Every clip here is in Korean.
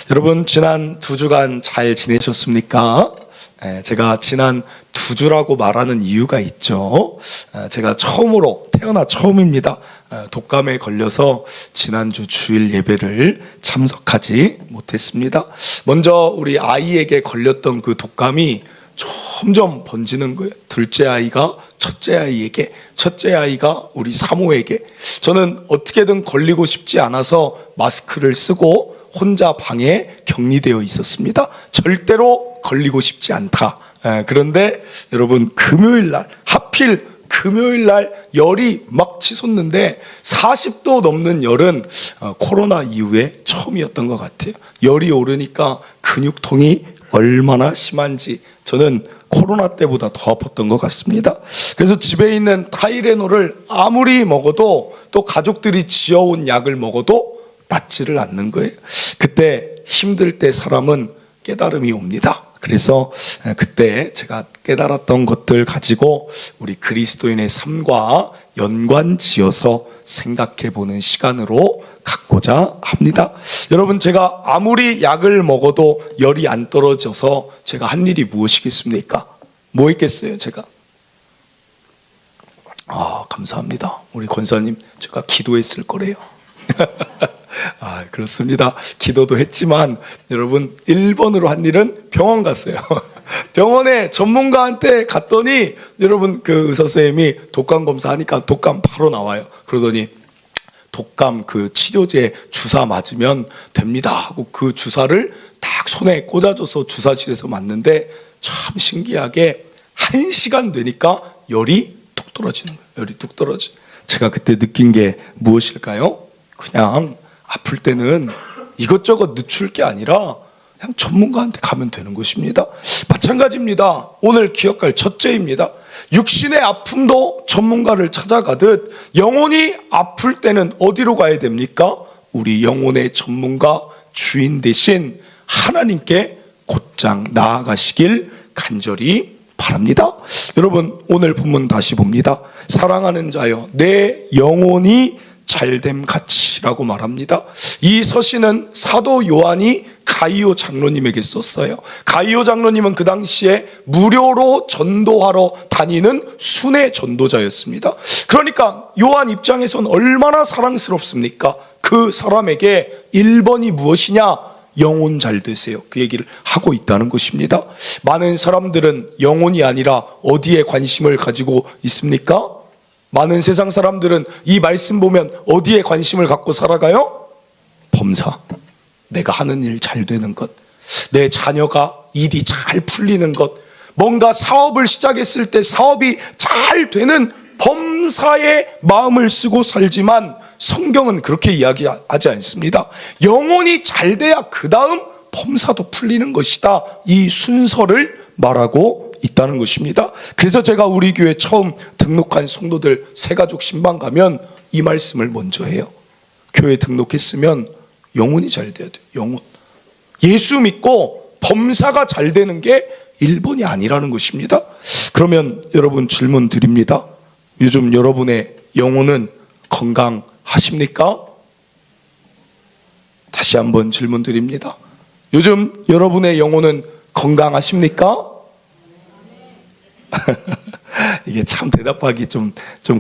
여러분 지난 2주간 잘 지내셨습니까? 제가 지난 2주라고 말하는 이유가 있죠. 제가 태어나 처음입니다. 독감에 걸려서 지난주 주일 예배를 참석하지 못했습니다. 먼저 우리 아이에게 걸렸던 그 독감이 점점 번지는 거예요. 둘째 아이가 첫째 아이에게, 첫째 아이가 우리 사모에게. 저는 어떻게든 걸리고 싶지 않아서 마스크를 쓰고 혼자 방에 격리되어 있었습니다. 절대로 걸리고 싶지 않다. 그런데 여러분 하필 금요일 날 열이 막 치솟는데 40도 넘는 열은 코로나 이후에 처음이었던 것 같아요. 열이 오르니까 근육통이 얼마나 심한지 저는 코로나 때보다 더 아팠던 것 같습니다. 그래서 집에 있는 타이레놀을 아무리 먹어도 또 가족들이 지어온 약을 먹어도 낫지를 않는 거예요. 그때 힘들 때 사람은 깨달음이 옵니다. 그래서 그때 제가 깨달았던 것들 가지고 우리 그리스도인의 삶과 연관지어서 생각해보는 시간으로 갖고자 합니다. 여러분, 제가 아무리 약을 먹어도 열이 안 떨어져서 제가 한 일이 무엇이겠습니까? 뭐 있겠어요, 제가? 감사합니다. 우리 권사님, 제가 기도했을 거래요. 그렇습니다. 기도도 했지만 여러분 1번으로 한 일은 병원 갔어요. 병원에 전문가한테 갔더니 여러분 그 의사 선생님이 독감 검사하니까 독감 바로 나와요. 그러더니 독감 그 치료제 주사 맞으면 됩니다 하고 그 주사를 딱 손에 꽂아줘서 주사실에서 맞는데 참 신기하게 1시간 되니까 열이 뚝 떨어지는 거예요. 열이 뚝 떨어지. 제가 그때 느낀 게 무엇일까요? 그냥 아플 때는 이것저것 늦출 게 아니라 그냥 전문가한테 가면 되는 것입니다. 마찬가지입니다. 오늘 기억할 첫째입니다. 육신의 아픔도 전문가를 찾아가듯 영혼이 아플 때는 어디로 가야 됩니까? 우리 영혼의 전문가 주인 대신 하나님께 곧장 나아가시길 간절히 바랍니다. 여러분 오늘 본문 다시 봅니다. 사랑하는 자여 내 영혼이 잘됨 같이라고 말합니다. 이 서신은 사도 요한이 가이오 장로님에게 썼어요. 가이오 장로님은 그 당시에 무료로 전도하러 다니는 순회 전도자였습니다. 그러니까 요한 입장에선 얼마나 사랑스럽습니까? 그 사람에게 1번이 무엇이냐? 영혼 잘 되세요. 그 얘기를 하고 있다는 것입니다. 많은 사람들은 영혼이 아니라 어디에 관심을 가지고 있습니까? 많은 세상 사람들은 이 말씀 보면 어디에 관심을 갖고 살아가요? 범사. 내가 하는 일 잘 되는 것, 내 자녀가 일이 잘 풀리는 것, 뭔가 사업을 시작했을 때 사업이 잘 되는 범사에 마음을 쓰고 살지만 성경은 그렇게 이야기하지 않습니다. 영혼이 잘 돼야 그 다음 범사도 풀리는 것이다. 이 순서를 말하고 있다는 것입니다. 그래서 제가 우리 교회 처음 등록한 성도들 새가족 신방 가면 이 말씀을 먼저 해요. 교회 등록했으면 영혼이 잘 돼야 돼요. 영혼. 예수 믿고 범사가 잘 되는 게 1번이 아니라는 것입니다. 그러면 여러분 질문 드립니다. 요즘 여러분의 영혼은 건강하십니까? 다시 한번 질문 드립니다. 요즘 여러분의 영혼은 건강하십니까? 이게 참 대답하기 좀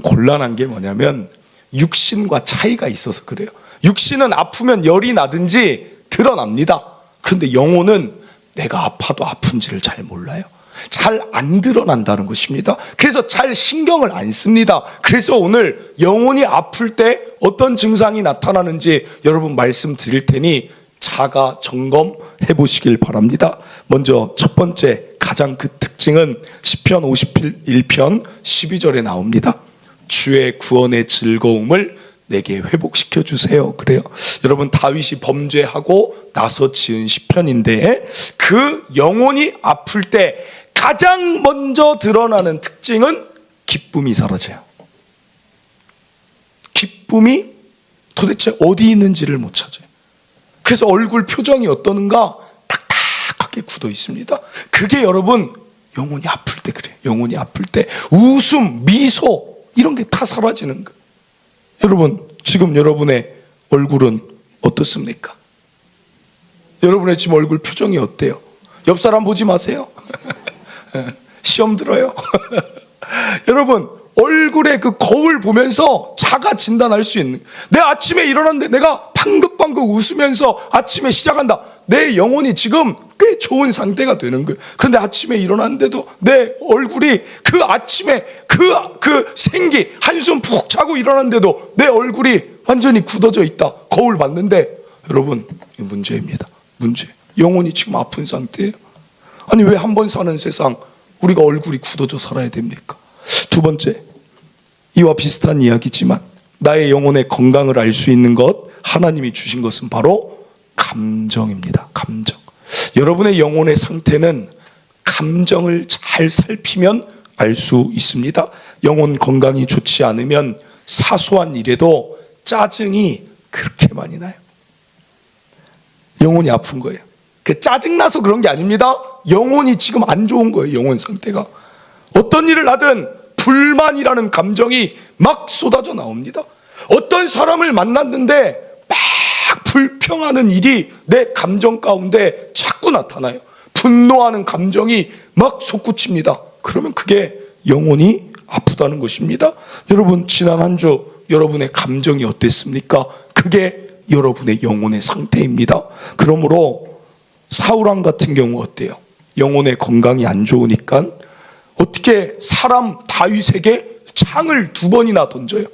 곤란한 게 뭐냐면 육신과 차이가 있어서 그래요. 육신은 아프면 열이 나든지 드러납니다. 그런데 영혼은 내가 아파도 아픈지를 잘 몰라요. 잘 안 드러난다는 것입니다. 그래서 잘 신경을 안 씁니다. 그래서 오늘 영혼이 아플 때 어떤 증상이 나타나는지 여러분 말씀드릴 테니 자가 점검해 보시길 바랍니다. 먼저 첫 번째 가장 그 특징은 시편 51편 12절에 나옵니다. 주의 구원의 즐거움을 내게 회복시켜 주세요. 그래요. 여러분 다윗이 범죄하고 나서 지은 시편인데 그 영혼이 아플 때 가장 먼저 드러나는 특징은 기쁨이 사라져요. 기쁨이 도대체 어디 있는지를 못 찾아요. 그래서 얼굴 표정이 어떠는가? 딱딱하게 굳어 있습니다. 그게 여러분 영혼이 아플 때 그래요. 영혼이 아플 때 웃음, 미소 이런 게 다 사라지는 거예요. 여러분 지금 여러분의 얼굴은 어떻습니까? 여러분의 지금 얼굴 표정이 어때요? 옆 사람 보지 마세요. 시험 들어요. 여러분, 얼굴에 그 거울 보면서 자가 진단할 수 있는, 내 아침에 일어났는데 내가 방긋방긋 웃으면서 아침에 시작한다. 내 영혼이 지금 꽤 좋은 상태가 되는 거예요. 그런데 아침에 일어났는데도 내 얼굴이 그 아침에 그 생기, 한숨 푹 자고 일어났는데도 내 얼굴이 완전히 굳어져 있다. 거울 봤는데, 여러분, 이 문제입니다. 문제. 영혼이 지금 아픈 상태예요. 아니, 왜 한 번 사는 세상 우리가 얼굴이 굳어져 살아야 됩니까? 두 번째, 이와 비슷한 이야기지만 나의 영혼의 건강을 알 수 있는 것, 하나님이 주신 것은 바로 감정입니다. 감정. 여러분의 영혼의 상태는 감정을 잘 살피면 알 수 있습니다. 영혼 건강이 좋지 않으면 사소한 일에도 짜증이 그렇게 많이 나요. 영혼이 아픈 거예요. 그 짜증나서 그런 게 아닙니다. 영혼이 지금 안 좋은 거예요. 영혼 상태가. 어떤 일을 하든 불만이라는 감정이 막 쏟아져 나옵니다. 어떤 사람을 만났는데 막 불평하는 일이 내 감정 가운데 자꾸 나타나요. 분노하는 감정이 막 솟구칩니다. 그러면 그게 영혼이 아프다는 것입니다. 여러분, 지난 한 주 여러분의 감정이 어땠습니까? 그게 여러분의 영혼의 상태입니다. 그러므로 사울왕 같은 경우 어때요? 영혼의 건강이 안 좋으니까 어떻게 사람 다윗에게 창을 2번이나 던져요.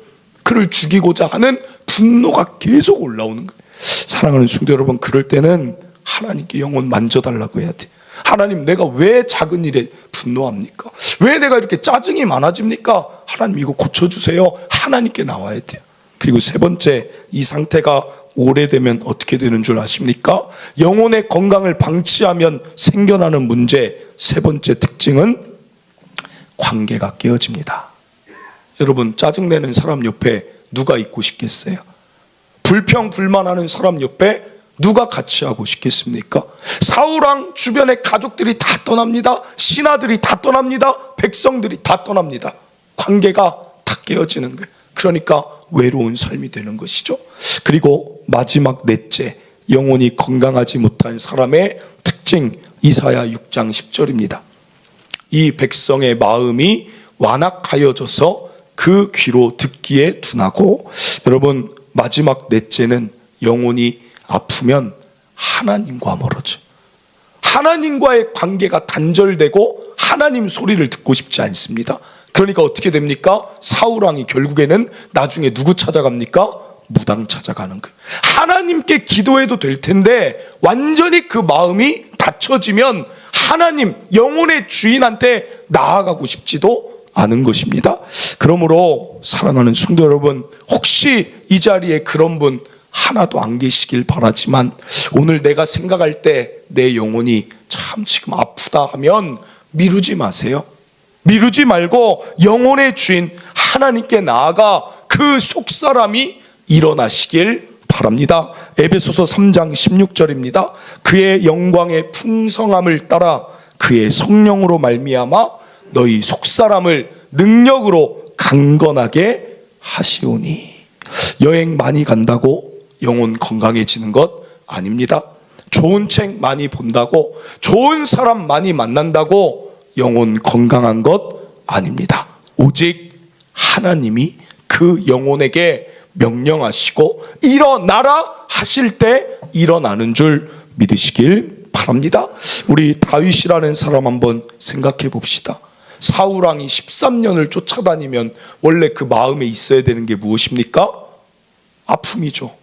그를 죽이고자 하는 분노가 계속 올라오는 거예요. 사랑하는 성도 여러분, 그럴 때는 하나님께 영혼 만져달라고 해야 돼. 하나님, 내가 왜 작은 일에 분노합니까? 왜 내가 이렇게 짜증이 많아집니까? 하나님, 이거 고쳐주세요. 하나님께 나와야 돼요. 그리고 세 번째, 이 상태가 오래되면 어떻게 되는 줄 아십니까? 영혼의 건강을 방치하면 생겨나는 문제, 세 번째 특징은 관계가 깨어집니다. 여러분, 짜증내는 사람 옆에 누가 있고 싶겠어요? 불평 불만하는 사람 옆에 누가 같이 하고 싶겠습니까? 사울왕 주변의 가족들이 다 떠납니다. 신하들이 다 떠납니다. 백성들이 다 떠납니다. 관계가 다 깨어지는 거예요. 그러니까 외로운 삶이 되는 것이죠. 그리고 마지막 넷째, 영혼이 건강하지 못한 사람의 특징, 이사야 6장 10절입니다. 이 백성의 마음이 완악하여져서 그 귀로 듣기에 둔하고, 여러분, 마지막 넷째는 영혼이 아프면 하나님과 멀어져. 하나님과의 관계가 단절되고 하나님 소리를 듣고 싶지 않습니다. 그러니까 어떻게 됩니까? 사울왕이 결국에는 나중에 누구 찾아갑니까? 무당 찾아가는 거예요. 하나님께 기도해도 될 텐데 완전히 그 마음이 닫혀지면 하나님, 영혼의 주인한테 나아가고 싶지도 않은 것입니다. 그러므로 사랑하는 성도 여러분, 혹시 이 자리에 그런 분 하나도 안 계시길 바라지만, 오늘 내가 생각할 때 내 영혼이 참 지금 아프다 하면 미루지 마세요. 미루지 말고 영혼의 주인 하나님께 나아가 그 속사람이 일어나시길 바랍니다. 에베소서 3장 16절입니다. 그의 영광의 풍성함을 따라 그의 성령으로 말미암아 너희 속사람을 능력으로 강건하게 하시오니. 여행 많이 간다고 영혼 건강해지는 것 아닙니다. 좋은 책 많이 본다고, 좋은 사람 많이 만난다고 영혼 건강한 것 아닙니다. 오직 하나님이 그 영혼에게 명령하시고 일어나라 하실 때 일어나는 줄 믿으시길 바랍니다. 우리 다윗이라는 사람 한번 생각해 봅시다. 사울왕이 13년을 쫓아다니면 원래 그 마음에 있어야 되는 게 무엇입니까? 아픔이죠.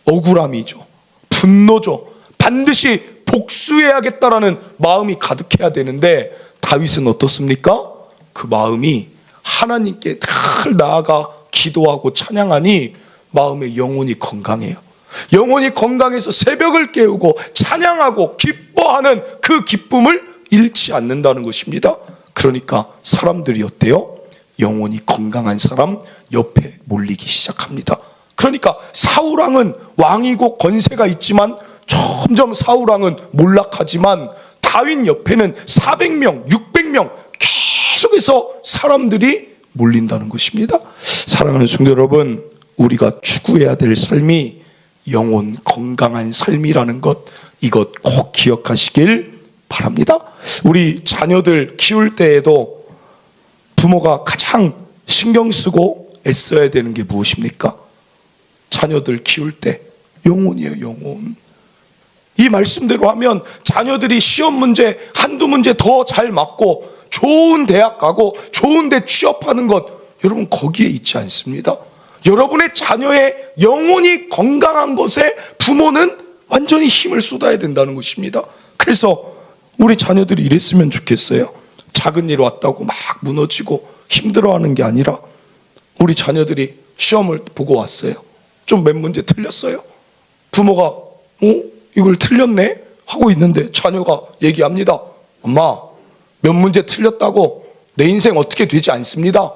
억울함이죠. 분노죠. 반드시 복수해야겠다라는 마음이 가득해야 되는데, 다윗은 어떻습니까? 그 마음이 하나님께 늘 나아가 기도하고 찬양하니 마음의 영혼이 건강해요. 영혼이 건강해서 새벽을 깨우고 찬양하고 기뻐하는 그 기쁨을 잃지 않는다는 것입니다. 그러니까 사람들이 어때요? 영혼이 건강한 사람 옆에 몰리기 시작합니다. 그러니까 사울왕은 왕이고 권세가 있지만 점점 사울왕은 몰락하지만 다윗 옆에는 400명, 600명 계속해서 사람들이 몰린다는 것입니다. 사랑하는 성도 여러분, 우리가 추구해야 될 삶이 영혼 건강한 삶이라는 것, 이것 꼭 기억하시길 바랍니다. 우리 자녀들 키울 때에도 부모가 가장 신경 쓰고 애써야 되는 게 무엇입니까? 자녀들 키울 때 영혼이에요, 영혼. 이 말씀대로 하면 자녀들이 시험 문제 한두 문제 더 잘 맞고 좋은 대학 가고 좋은 데 취업하는 것, 여러분 거기에 있지 않습니다. 여러분의 자녀의 영혼이 건강한 것에 부모는 완전히 힘을 쏟아야 된다는 것입니다. 그래서 우리 자녀들이 이랬으면 좋겠어요. 작은 일 왔다고 막 무너지고 힘들어하는 게 아니라, 우리 자녀들이 시험을 보고 왔어요. 좀 몇 문제 틀렸어요. 부모가 이걸 틀렸네? 하고 있는데 자녀가 얘기합니다. 엄마, 몇 문제 틀렸다고 내 인생 어떻게 되지 않습니다.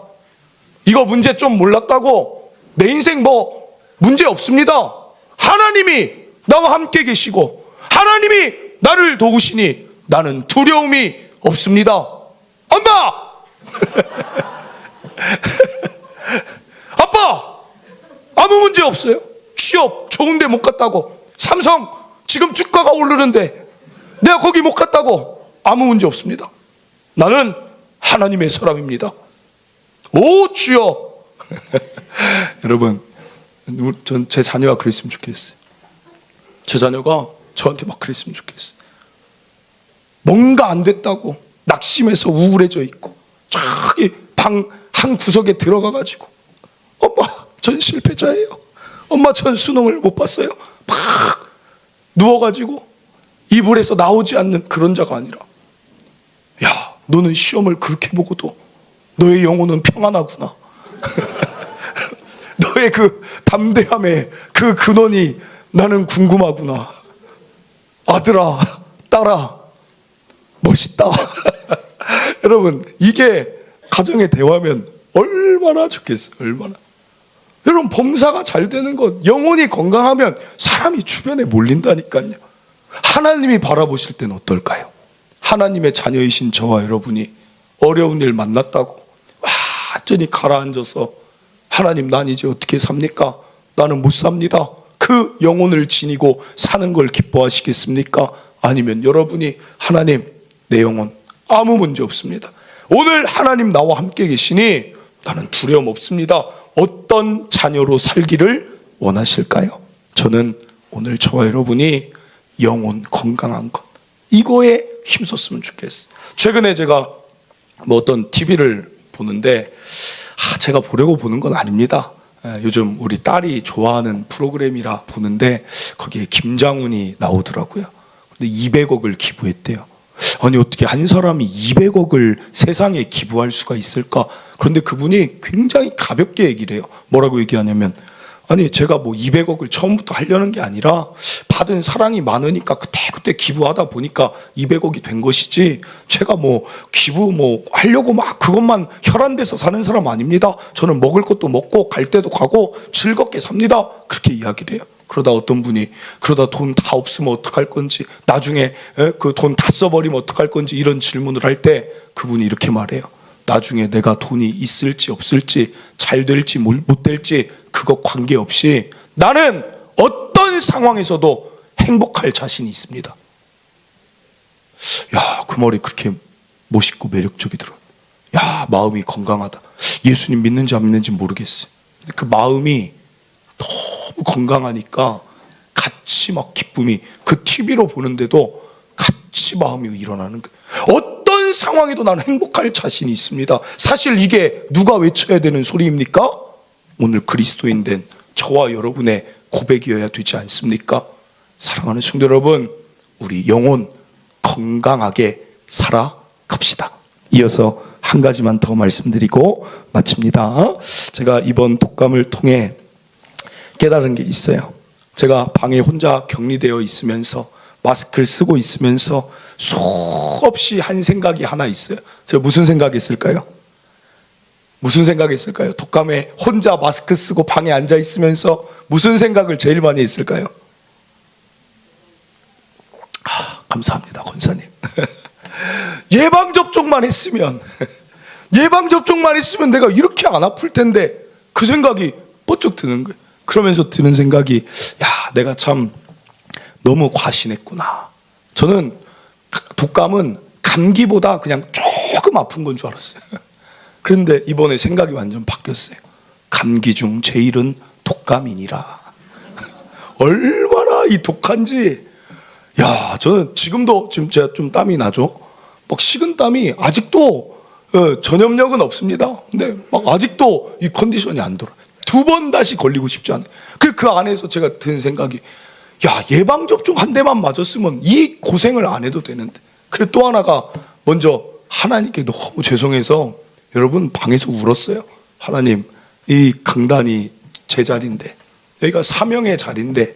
이거 문제 좀 몰랐다고 내 인생 뭐 문제 없습니다. 하나님이 나와 함께 계시고 하나님이 나를 도우시니 나는 두려움이 없습니다. 엄마! 아빠! 아무 문제 없어요. 취업 좋은 데 못 갔다고, 삼성 지금 주가가 오르는데 내가 거기 못 갔다고 아무 문제 없습니다. 나는 하나님의 사람입니다. 오 주여. 여러분, 전 제 자녀가 그랬으면 좋겠어요. 제 자녀가 저한테 막 그랬으면 좋겠어요. 뭔가 안 됐다고 낙심해서 우울해져 있고 저기 방 한 구석에 들어가가지고, 엄마 전 실패자예요, 엄마 전 수능을 못 봤어요, 막 누워가지고 이불에서 나오지 않는 그런 자가 아니라, 야 너는 시험을 그렇게 보고도 너의 영혼은 평안하구나. 너의 그 담대함의 그 근원이 나는 궁금하구나. 아들아, 딸아, 멋있다. 여러분, 이게 가정의 대화면 얼마나 좋겠어요. 얼마나. 여러분, 범사가 잘 되는 것, 영혼이 건강하면 사람이 주변에 몰린다니까요. 하나님이 바라보실 때는 어떨까요? 하나님의 자녀이신 저와 여러분이 어려운 일 만났다고 완전히 가라앉아서, 하나님 난 이제 어떻게 삽니까? 나는 못 삽니다. 그 영혼을 지니고 사는 걸 기뻐하시겠습니까? 아니면 여러분이 하나님, 내 영혼 아무 문제 없습니다, 오늘 하나님 나와 함께 계시니 나는 두려움 없습니다, 어떤 자녀로 살기를 원하실까요? 저는 오늘 저와 여러분이 영혼 건강한 것, 이거에 힘썼으면 좋겠어요. 최근에 제가 뭐 어떤 TV를 보는데, 제가 보려고 보는 건 아닙니다. 요즘 우리 딸이 좋아하는 프로그램이라 보는데 거기에 김장훈이 나오더라고요. 근데 200억을 기부했대요. 아니 어떻게 한 사람이 200억을 세상에 기부할 수가 있을까? 그런데 그분이 굉장히 가볍게 얘기를 해요. 뭐라고 얘기하냐면, 아니 제가 뭐 200억을 처음부터 하려는 게 아니라 받은 사랑이 많으니까 그때 기부하다 보니까 200억이 된 것이지, 제가 뭐 기부 뭐 하려고 막 그것만 혈안돼서 사는 사람 아닙니다. 저는 먹을 것도 먹고 갈 때도 가고 즐겁게 삽니다. 그렇게 이야기를 해요. 그러다 어떤 분이, 그러다 돈 다 없으면 어떡할 건지, 나중에 그 돈 다 써버리면 어떡할 건지 이런 질문을 할 때 그분이 이렇게 말해요. 나중에 내가 돈이 있을지 없을지, 잘 될지 못 될지 그거 관계없이 나는 어떤 상황에서도 행복할 자신이 있습니다. 야, 그 말이 그렇게 멋있고 매력적이더라고요. 야, 마음이 건강하다. 예수님 믿는지 안 믿는지 모르겠어요. 근데 그 마음이 너무 건강하니까 같이 막 기쁨이, 그 TV로 보는데도 같이 마음이 일어나는 거예요. 어떤 상황에도 나는 행복할 자신이 있습니다. 사실 이게 누가 외쳐야 되는 소리입니까? 오늘 그리스도인 된 저와 여러분의 고백이어야 되지 않습니까? 사랑하는 성도 여러분, 우리 영혼 건강하게 살아갑시다. 이어서 한 가지만 더 말씀드리고 마칩니다. 제가 이번 독감을 통해 깨달은 게 있어요. 제가 방에 혼자 격리되어 있으면서 마스크를 쓰고 있으면서 수없이 한 생각이 하나 있어요. 제가 무슨 생각했을까요? 무슨 생각했을까요? 독감에 혼자 마스크 쓰고 방에 앉아 있으면서 무슨 생각을 제일 많이 했을까요? 감사합니다, 권사님. 예방접종만 했으면 내가 이렇게 안 아플 텐데, 그 생각이 번쩍 드는 거예요. 그러면서 드는 생각이, 야, 내가 참 너무 과신했구나. 저는 독감은 감기보다 그냥 조금 아픈 건 줄 알았어요. 그런데 이번에 생각이 완전 바뀌었어요. 감기 중 제일은 독감이니라. 얼마나 이 독한지. 야, 저는 지금도 지금 제가 좀 땀이 나죠. 막 식은 땀이 아직도 전염력은 없습니다. 근데 막 아직도 이 컨디션이 안 돌아. 2번 다시 걸리고 싶지 않아요. 그 안에서 제가 든 생각이, 야, 예방접종 한 대만 맞았으면 이 고생을 안 해도 되는데. 그리고 또 하나가, 먼저 하나님께 너무 죄송해서 여러분 방에서 울었어요. 하나님, 이 강단이 제 자리인데, 여기가 사명의 자리인데,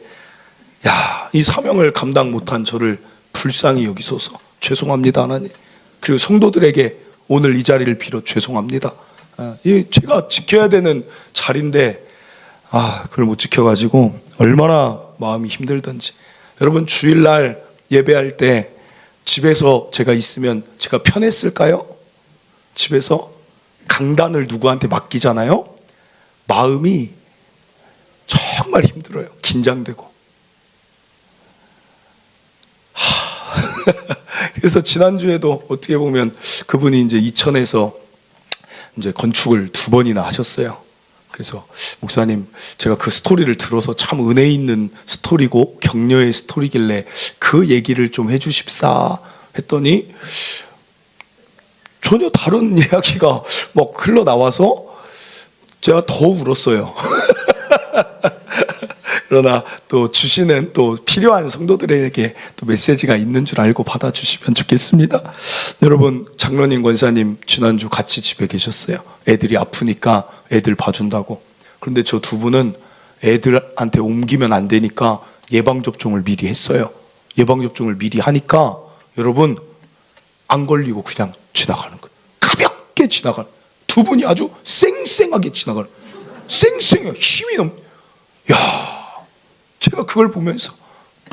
야, 이 사명을 감당 못한 저를 불쌍히 여기소서. 죄송합니다, 하나님. 그리고 성도들에게 오늘 이 자리를 빌어 죄송합니다. 제가 지켜야 되는 자리인데, 그걸 못 지켜가지고 얼마나 마음이 힘들던지. 여러분, 주일날 예배할 때 집에서 제가 있으면 제가 편했을까요? 집에서 강단을 누구한테 맡기잖아요. 마음이 정말 힘들어요. 긴장되고. 그래서 지난주에도 어떻게 보면 그분이 이제 이천에서 이제 건축을 2번이나 하셨어요. 그래서 목사님, 제가 그 스토리를 들어서 참 은혜 있는 스토리고 격려의 스토리길래 그 얘기를 좀 해주십사 했더니 전혀 다른 이야기가 막 흘러나와서 제가 더 울었어요. 그러나 또 주시는 또 필요한 성도들에게 또 메시지가 있는 줄 알고 받아주시면 좋겠습니다. 여러분, 장로님, 권사님 지난주 같이 집에 계셨어요. 애들이 아프니까 애들 봐준다고. 그런데 저 2분은 애들한테 옮기면 안 되니까 예방접종을 미리 했어요. 예방접종을 미리 하니까 여러분 안 걸리고 그냥 지나가는 거예요. 가볍게 지나가는. 2분이 아주 쌩쌩하게 지나가는. 쌩쌩해요. 힘이 야, 제가 그걸 보면서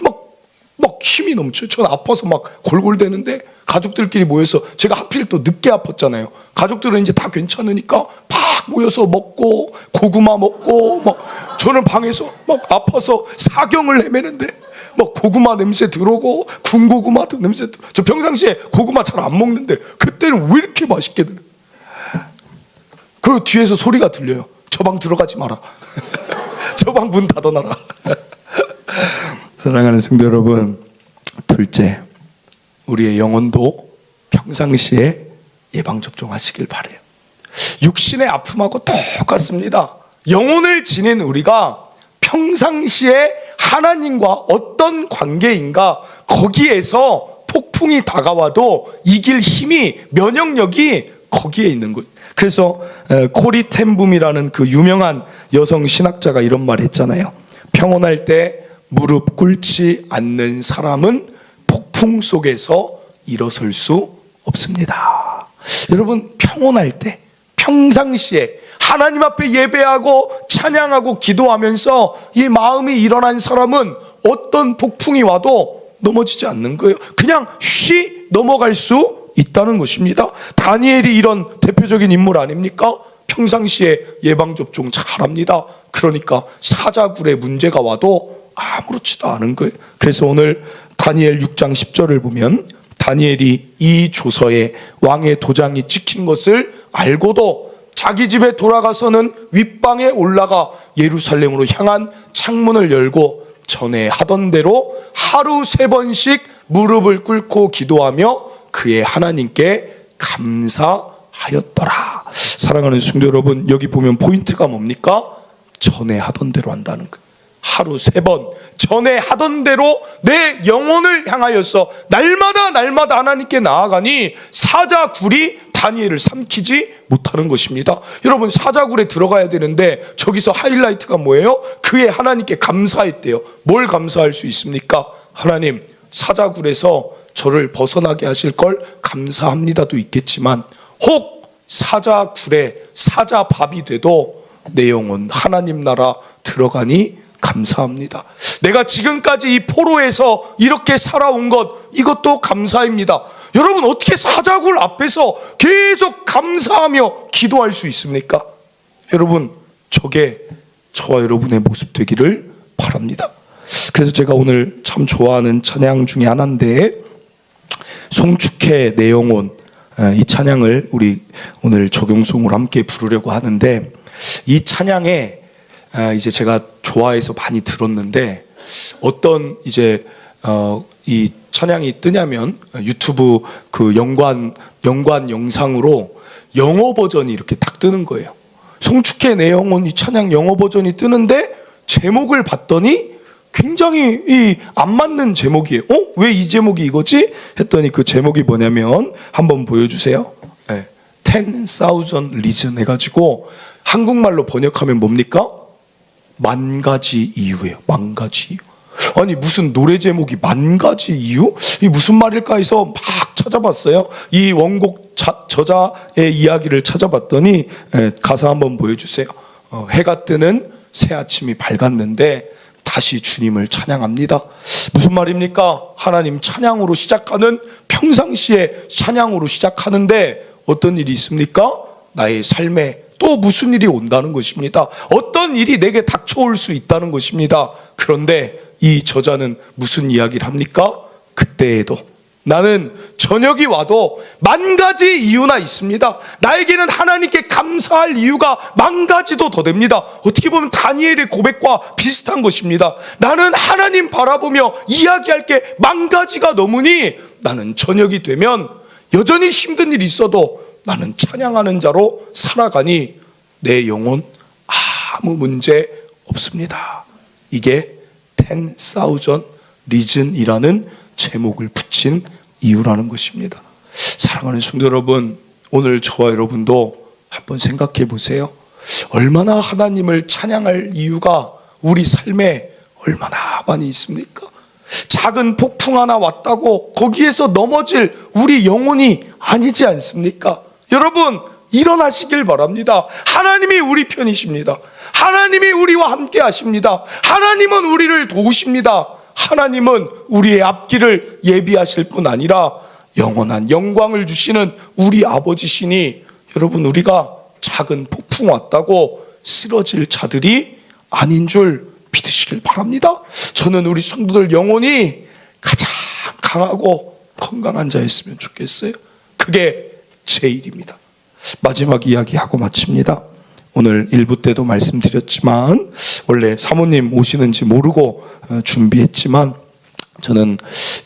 막 힘이 넘쳐요. 전 아파서 막 골골대는데 가족들끼리 모여서, 제가 하필 또 늦게 아팠잖아요. 가족들은 이제 다 괜찮으니까 막 모여서 먹고 고구마 먹고, 막 저는 방에서 막 아파서 사경을 헤매는데 막 고구마 냄새 들어오고 군고구마 냄새 들어. 저 평상시에 고구마 잘 안 먹는데 그때는 왜 이렇게 맛있게 들어요? 그리고 뒤에서 소리가 들려요. 저 방 들어가지 마라. 저 방 문 닫아놔라. 사랑하는 성도 여러분, 둘째, 우리의 영혼도 평상시에 예방접종 하시길 바래요. 육신의 아픔하고 똑같습니다. 영혼을 지닌 우리가 평상시에 하나님과 어떤 관계인가, 거기에서 폭풍이 다가와도 이길 힘이, 면역력이 거기에 있는 거예요. 그래서 코리 텐붐이라는 그 유명한 여성 신학자가 이런 말 했잖아요. 평온할 때 무릎 꿇지 않는 사람은 폭풍 속에서 일어설 수 없습니다. 여러분, 평온할 때, 평상시에 하나님 앞에 예배하고 찬양하고 기도하면서 이 마음이 일어난 사람은 어떤 폭풍이 와도 넘어지지 않는 거예요. 그냥 쉬 넘어갈 수 있다는 것입니다. 다니엘이 이런 대표적인 인물 아닙니까? 평상시에 예방접종 잘합니다. 그러니까 사자굴에 문제가 와도 아무렇지도 않은 거예요. 그래서 오늘 다니엘 6장 10절을 보면, 다니엘이 이 조서에 왕의 도장이 찍힌 것을 알고도 자기 집에 돌아가서는 윗방에 올라가 예루살렘으로 향한 창문을 열고 전에 하던 대로 하루 3번씩 무릎을 꿇고 기도하며 그의 하나님께 감사하였더라. 사랑하는 성도 여러분, 여기 보면 포인트가 뭡니까? 전에 하던 대로 한다는 거예요. 하루 3번 전에 하던 대로 내 영혼을 향하여서 날마다 하나님께 나아가니 사자굴이 다니엘을 삼키지 못하는 것입니다. 여러분, 사자굴에 들어가야 되는데 저기서 하이라이트가 뭐예요? 그의 하나님께 감사했대요. 뭘 감사할 수 있습니까? 하나님, 사자굴에서 저를 벗어나게 하실 걸 감사합니다도 있겠지만, 혹 사자굴에 사자밥이 돼도 내 영혼 하나님 나라 들어가니 감사합니다. 내가 지금까지 이 포로에서 이렇게 살아온 것, 이것도 감사입니다. 여러분, 어떻게 사자굴 앞에서 계속 감사하며 기도할 수 있습니까? 여러분, 저게 저와 여러분의 모습 되기를 바랍니다. 그래서 제가 오늘 참 좋아하는 찬양 중에 하나인데, 송축해 내 영혼, 이 찬양을 우리 오늘 적용송으로 함께 부르려고 하는데, 이 찬양에 이제 제가 좋아해서 많이 들었는데, 어떤 이제 이 찬양이 뜨냐면 유튜브 그 연관 영상으로 영어 버전이 이렇게 딱 뜨는 거예요. 송축해 내 영혼, 이 찬양 영어 버전이 뜨는데 제목을 봤더니 굉장히 안 맞는 제목이에요. 왜 이 제목이 이거지? 했더니 그 제목이 뭐냐면, 한번 보여주세요. 10,000 reason 해가지고 한국말로 번역하면 뭡니까? 만 가지 이유예요. 만 가지 이유. 아니, 무슨 노래 제목이 만 가지 이유? 이 무슨 말일까 해서 막 찾아봤어요. 이 원곡 저자의 이야기를 찾아봤더니, 가사 한번 보여주세요. 해가 뜨는 새 아침이 밝았는데 다시 주님을 찬양합니다. 무슨 말입니까? 하나님 찬양으로 시작하는, 평상시에 찬양으로 시작하는데 어떤 일이 있습니까? 나의 삶에 또 무슨 일이 온다는 것입니다. 어떤 일이 내게 닥쳐올 수 있다는 것입니다. 그런데 이 저자는 무슨 이야기를 합니까? 그때에도 나는 저녁이 와도 만 가지 이유나 있습니다. 나에게는 하나님께 감사할 이유가 만 가지도 더 됩니다. 어떻게 보면 다니엘의 고백과 비슷한 것입니다. 나는 하나님 바라보며 이야기할 게 만 가지가 넘으니 나는 저녁이 되면 여전히 힘든 일이 있어도 나는 찬양하는 자로 살아가니 내 영혼 아무 문제 없습니다. 이게 10,000 reason이라는 제목을 붙인 이유라는 것입니다. 사랑하는 성도 여러분, 오늘 저와 여러분도 한번 생각해 보세요. 얼마나 하나님을 찬양할 이유가 우리 삶에 얼마나 많이 있습니까? 작은 폭풍 하나 왔다고 거기에서 넘어질 우리 영혼이 아니지 않습니까? 여러분, 일어나시길 바랍니다. 하나님이 우리 편이십니다. 하나님이 우리와 함께 하십니다. 하나님은 우리를 도우십니다. 하나님은 우리의 앞길을 예비하실 뿐 아니라 영원한 영광을 주시는 우리 아버지시니, 여러분, 우리가 작은 폭풍 왔다고 쓰러질 자들이 아닌 줄 믿으시길 바랍니다. 저는 우리 성도들 영혼이 가장 강하고 건강한 자였으면 좋겠어요. 그게 제 일입니다. 마지막 이야기하고 마칩니다. 오늘 1부 때도 말씀드렸지만, 원래 사모님 오시는지 모르고 준비했지만, 저는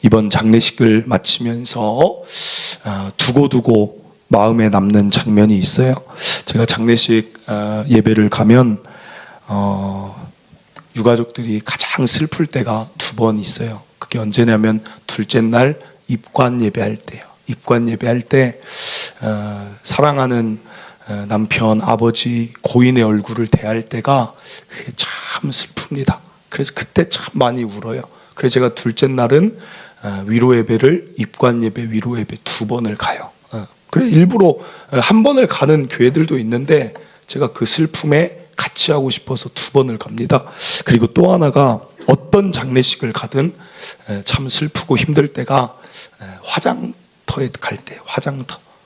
이번 장례식을 마치면서 두고두고 마음에 남는 장면이 있어요. 제가 장례식 예배를 가면 유가족들이 가장 슬플 때가 2번 있어요. 그게 언제냐면 둘째 날 입관 예배할 때요. 입관 예배할 때 사랑하는 남편, 아버지, 고인의 얼굴을 대할 때가 그게 참 슬픕니다. 그래서 그때 참 많이 울어요. 그래서 제가 둘째 날은 위로 예배를, 입관 예배, 위로 예배 2번을 가요. 그래 일부러 1번을 가는 교회들도 있는데 제가 그 슬픔에 같이 하고 싶어서 2번을 갑니다. 그리고 또 하나가, 어떤 장례식을 가든 참 슬프고 힘들 때가 화장터에 갈 때,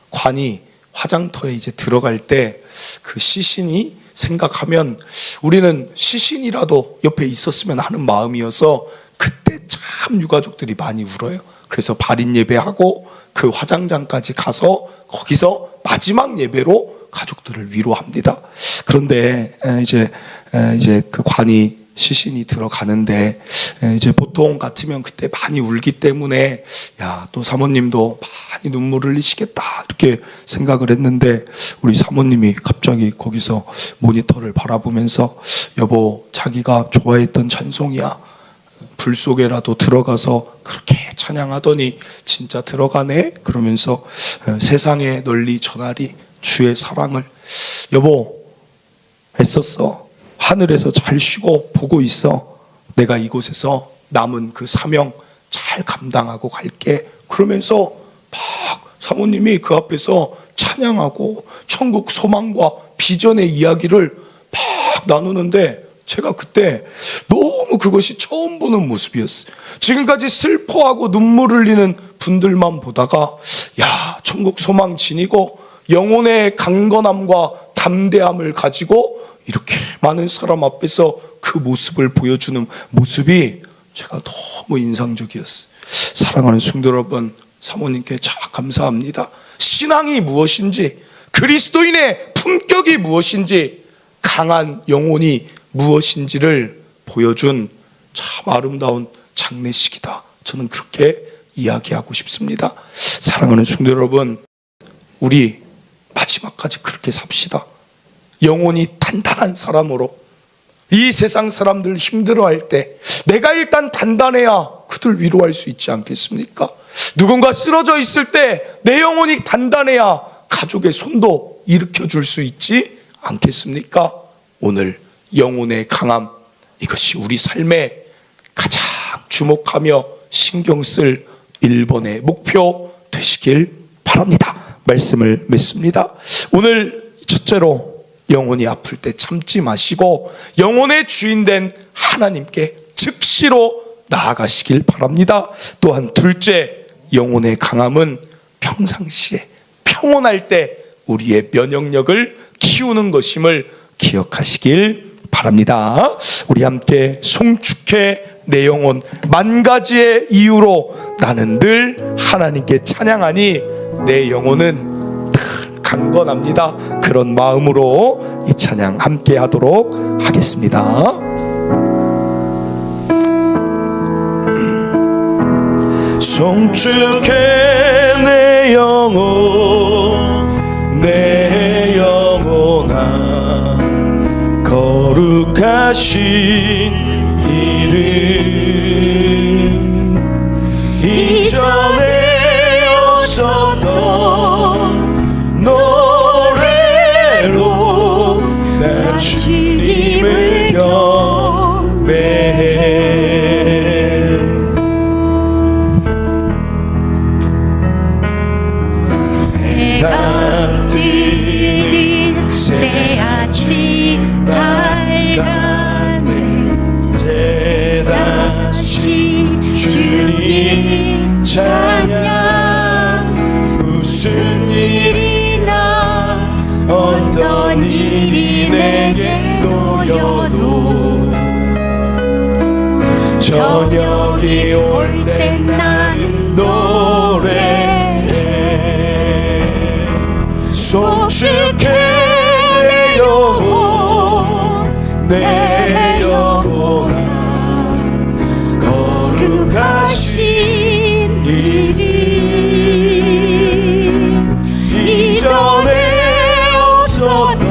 관이 화장터에 이제 들어갈 때 그 시신이 생각하면, 우리는 시신이라도 옆에 있었으면 하는 마음이어서 그때 참 유가족들이 많이 울어요. 그래서 발인 예배하고 그 화장장까지 가서 거기서 마지막 예배로 가족들을 위로합니다. 그런데 이제 그 관이, 시신이 들어가는데 이제 보통 같으면 그때 많이 울기 때문에, 또 사모님도 많이 눈물을 흘리시겠다 이렇게 생각을 했는데, 우리 사모님이 갑자기 거기서 모니터를 바라보면서, 여보, 자기가 좋아했던 찬송이야, 불 속에라도 들어가서 그렇게 찬양하더니 진짜 들어가네, 그러면서 세상에 널리 전하리 주의 사랑을. 여보, 애썼어. 하늘에서 잘 쉬고 보고 있어. 내가 이곳에서 남은 그 사명 잘 감당하고 갈게. 그러면서 막 사모님이 그 앞에서 찬양하고 천국 소망과 비전의 이야기를 막 나누는데, 제가 그때 너무 그것이 처음 보는 모습이었어요. 지금까지 슬퍼하고 눈물 흘리는 분들만 보다가, 천국 소망 지니고 영혼의 강건함과 담대함을 가지고 이렇게 많은 사람 앞에서 그 모습을 보여주는 모습이 제가 너무 인상적이었어요. 사랑하는 성도 여러분, 사모님께 참 감사합니다. 신앙이 무엇인지, 그리스도인의 품격이 무엇인지, 강한 영혼이 무엇인지를 보여준 참 아름다운 장례식이다. 저는 그렇게 이야기하고 싶습니다. 사랑하는 성도 여러분, 우리 마지막까지 그렇게 삽시다. 영혼이 단단한 사람으로. 이 세상 사람들 힘들어할 때 내가 일단 단단해야 그들 위로할 수 있지 않겠습니까? 누군가 쓰러져 있을 때 내 영혼이 단단해야 가족의 손도 일으켜 줄 수 있지 않겠습니까? 오늘 영혼의 강함, 이것이 우리 삶에 가장 주목하며 신경 쓸 1번의 목표 되시길 바랍니다. 말씀을 맺습니다. 오늘 첫째로, 영혼이 아플 때 참지 마시고 영혼의 주인된 하나님께 즉시로 나아가시길 바랍니다. 또한 둘째, 영혼의 강함은 평상시에 평온할 때 우리의 면역력을 키우는 것임을 기억하시길 바랍니다. 우리 함께 송축해 내 영혼 만 가지의 이유로 나는 늘 하나님께 찬양하니 내 영혼은 강건합니다. 그런 마음으로 이 찬양 함께 하도록 하겠습니다. 송축해 내 영혼, 내 영혼아, 거룩하신 이름, 이전에 없었던 노래로 나 주님을 경배해. 해가 뜨는 새 아침 밝았네. 이제 다시 주님 찬양. 무슨 일이나 어떤 일이 내게 놓여도 저녁이 올 때 나는 노래해. 송축해 내 영혼, 내 영혼아, 거룩하신 이름, 이전에 없었던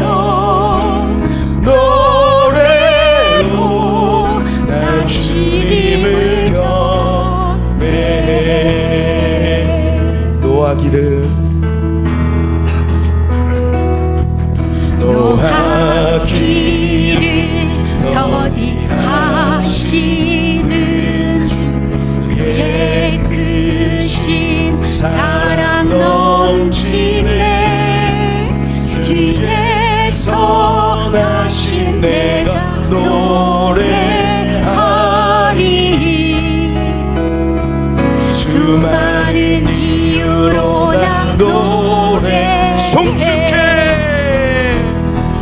노래로 나 주님을 경배해. 노하기를 더디하시는 주, 그의 크신 사랑 넘치네. 주의 선하신 내가 노래하리. 수많은 이유로 나 노래해.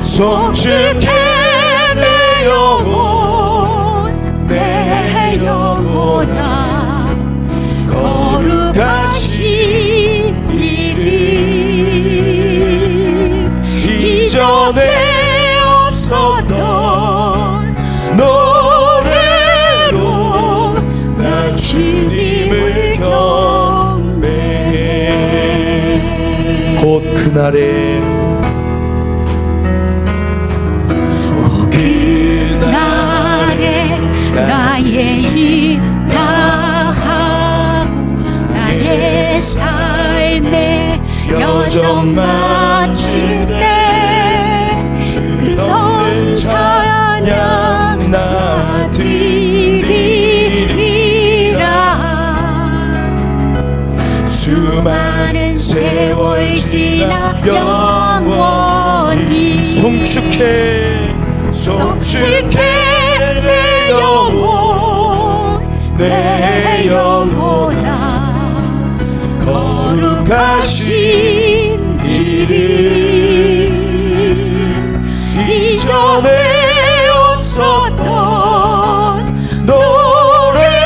송축해 내 영혼, 내 영혼아, 거룩하신 이름, 이전에 없었던 노래로 나 주님을 경배해. 곧 그날에 나의 힘 다하고 나의 삶의 여정 마칠 때 끝없는 찬양 나 드리리라. 수많은 세월 지나 영원히 송축해 내 영혼, 내 영혼아, 거룩하신 이름, 이전에 없었던 노래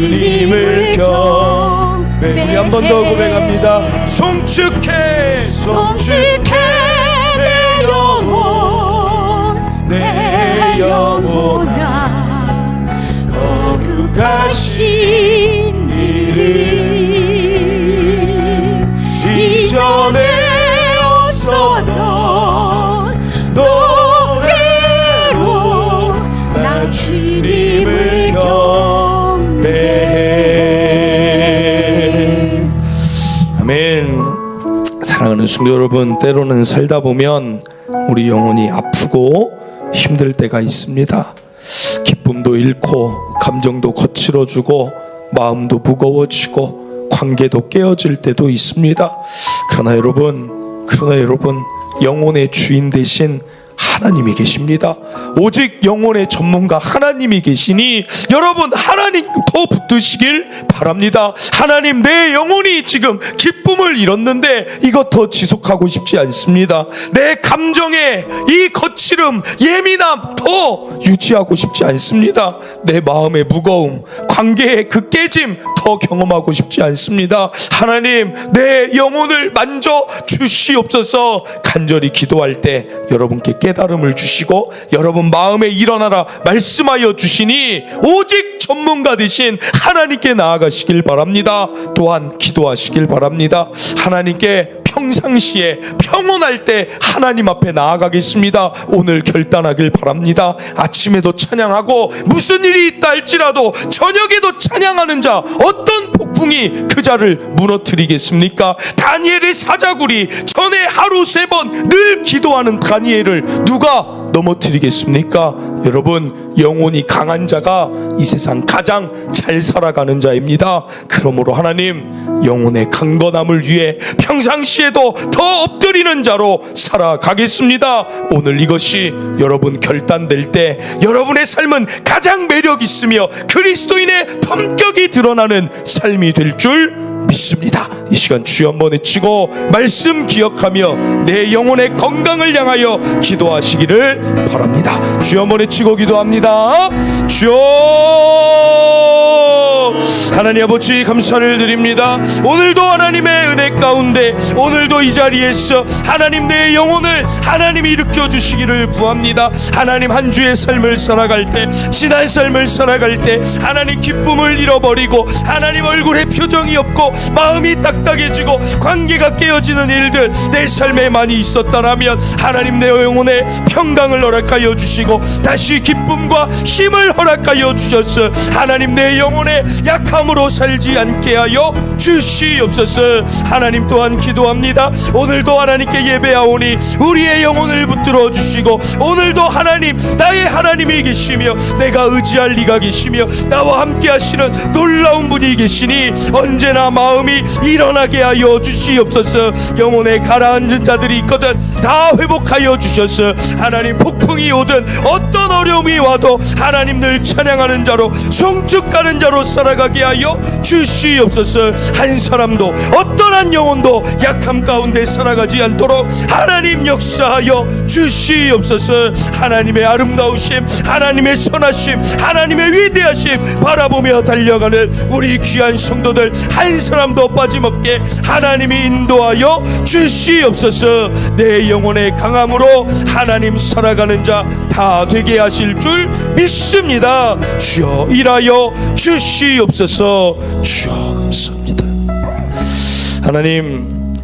주님을 경배. 우리 한 번 더 고백합니다. 송축해 송축해 내 영혼 내 영혼아 거룩하신 이름 이전에 없었던 노래로 나 주님을 경배해. 아멘. 사랑하는 성도 여러분, 때로는 살다 보면 우리 영혼이 아프고 힘들 때가 있습니다. 기쁨도 잃고 감정도 거칠어지고 마음도 무거워지고 관계도 깨어질 때도 있습니다. 그러나 여러분 영혼의 주인 대신 하나님이 계십니다. 오직 영혼의 전문가 하나님이 계시니 여러분 하나님 더 붙드시길 바랍니다. 하나님, 내 영혼이 지금 기쁨을 잃었는데 이것 더 지속하고 싶지 않습니다. 내 감정의 이 거칠음, 예민함 더 유지하고 싶지 않습니다. 내 마음의 무거움, 관계의 그 깨짐 더 경험하고 싶지 않습니다. 하나님, 내 영혼을 만져 주시옵소서. 간절히 기도할 때 여러분께 깨달음을 주시고 여러분 마음에 일어나라 말씀하여 주시니 오직 전문가 되신 하나님께 나아가시길 바랍니다. 또한 기도하시길 바랍니다. 하나님께 평상시에 평온할 때 하나님 앞에 나아가겠습니다. 오늘 결단하길 바랍니다. 아침에도 찬양하고 무슨 일이 있다 할지라도 저녁에도 찬양하는 자, 어떤 폭풍이 그 자를 무너뜨리겠습니까? 다니엘의 사자굴이 전에 하루 3번 늘 기도하는 다니엘을 누가 넘어뜨리겠습니까? 여러분, 영혼이 강한 자가 이 세상 가장 잘 살아가는 자입니다. 그러므로 하나님, 영혼의 강건함을 위해 평상시에도 더 엎드리는 자로 살아가겠습니다. 오늘 이것이 여러분 결단될 때 여러분의 삶은 가장 매력 있으며 그리스도인의 품격이 드러나는 삶이 될 줄 믿습니다. 이 시간 주여 한번 외치고 말씀 기억하며 내 영혼의 건강을 향하여 기도하시기를 바랍니다. 주여 한번 외치고 기도합니다. 주여, 하나님 아버지 감사를 드립니다. 오늘도 하나님의 은혜 가운데, 오늘도 이 자리에서 하나님 내 영혼을 하나님이 일으켜 주시기를 구합니다. 하나님, 한 주의 삶을 살아갈 때, 지난 삶을 살아갈 때 하나님 기쁨을 잃어버리고 하나님 얼굴에 표정이 없고 마음이 딱딱해지고 관계가 깨어지는 일들 내 삶에 많이 있었다라면 하나님 내 영혼에 평강을 허락하여 주시고 다시 기쁨과 힘을 허락하여 주셔서 하나님 내 영혼에 약함으로 살지 않게 하여 주시옵소서. 하나님, 또한 기도합니다. 오늘도 하나님께 예배하오니 우리의 영혼을 붙들어 주시고 오늘도 하나님, 나의 하나님이 계시며 내가 의지할 리가 계시며 나와 함께 하시는 놀라운 분이 계시니 언제나 마음이 일어나게 하여 주시옵소서. 영혼에 가라앉은 자들이 있거든 다 회복하여 주셔서 하나님, 폭풍이 오든 어떤 어려움이 와도 하나님 늘 찬양하는 자로 송축하는 자로 살아가게 하여 주시옵소서. 한 사람도 어떠한 영혼도 약함 가운데 살아가지 않도록 하나님 역사하여 주시옵소서. 하나님의 아름다우심, 하나님의 선하심, 하나님의 위대하심 바라보며 달려가는 우리 귀한 성도들 한 사람도 빠짐없게 하나님이 인도하여 주시옵소서. 내 영혼의 강함으로 하나님 살아가는 자 다 되게 하실 줄 믿습니다. 주여 일하여 주시옵소서. 주여 감사합니다. 하나님,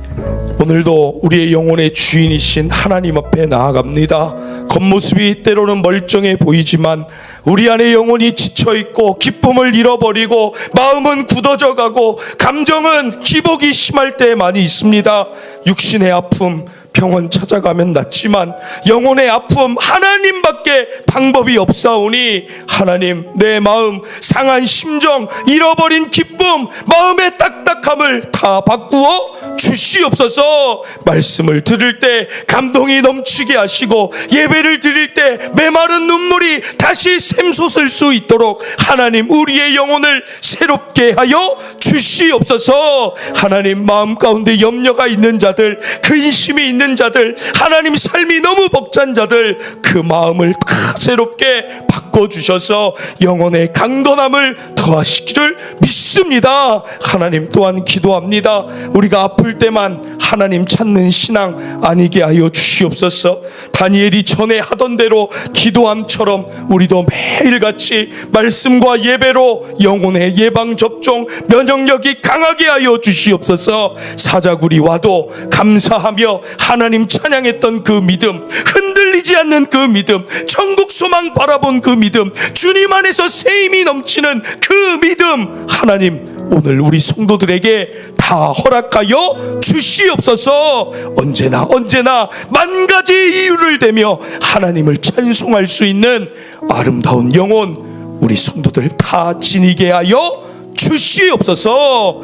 오늘도 우리의 영혼의 주인이신 하나님 앞에 나아갑니다. 겉모습이 때로는 멀쩡해 보이지만 우리 안에 영혼이 지쳐있고 기쁨을 잃어버리고 마음은 굳어져 가고 감정은 기복이 심할 때 많이 있습니다. 육신의 아픔 병원 찾아가면 낫지만 영혼의 아픔 하나님밖에 방법이 없사오니 하나님, 내 마음 상한 심정, 잃어버린 기쁨, 마음의 딱딱함을 다 바꾸어 주시옵소서. 말씀을 들을 때 감동이 넘치게 하시고 예배를 드릴 때 메마른 눈물이 다시 샘솟을 수 있도록 하나님, 우리의 영혼을 새롭게 하여 주시옵소서. 하나님, 마음 가운데 염려가 있는 자들, 근심이 있는 없는 자들, 하나님 삶이 너무 벅찬 자들, 그 마음을 다 새롭게 바꿔주셔서 영혼의 강건함을 더하시기를 믿습니다. 하나님 또한 기도합니다. 우리가 아플 때만 하나님 찾는 신앙 아니게 하여 주시옵소서. 다니엘이 전에 하던 대로 기도함처럼 우리도 매일같이 말씀과 예배로 영혼의 예방접종 면역력이 강하게 하여 주시옵소서. 사자굴이 와도 감사하며 하나님 찬양했던 그 믿음, 흔들리지 않는 그 믿음, 천국 소망 바라본 그 믿음, 주님 안에서 새 힘이 넘치는 그 믿음, 하나님 오늘 우리 성도들에게 다 허락하여 주시옵소서. 언제나 만 가지 이유를 대며 하나님을 찬송할 수 있는 아름다운 영혼 우리 성도들 다 지니게 하여 주시옵소서.